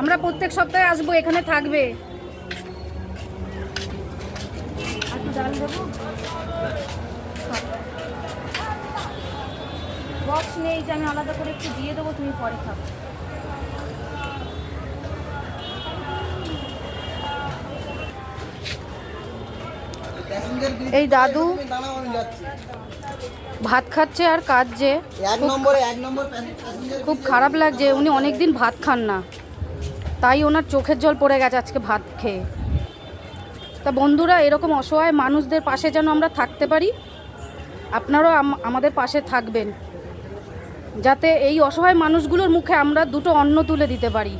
আমরা প্রত্যেক সপ্তাহে আসবো, এখানে থাকবে। একটু ডাল দেবো, বক্স নেই যে আমি আলাদা করে একটু দিয়ে দেবো, তুমি পরে খাবে। এই দাদু ভাত খাচ্ছে আর কাঁদছে, খুব খারাপ লাগছে। উনি অনেকদিন ভাত খান না, তাই ওনার চোখের জল পড়ে গেছে আজকে ভাত খেয়ে। তা বন্ধুরা, এরকম অসহায় মানুষদের পাশে যেন আমরা থাকতে পারি, আপনারাও আমাদের পাশে থাকবেন, যাতে এই অসহায় মানুষগুলোর মুখে আমরা দুটো অন্ন তুলে দিতে পারি।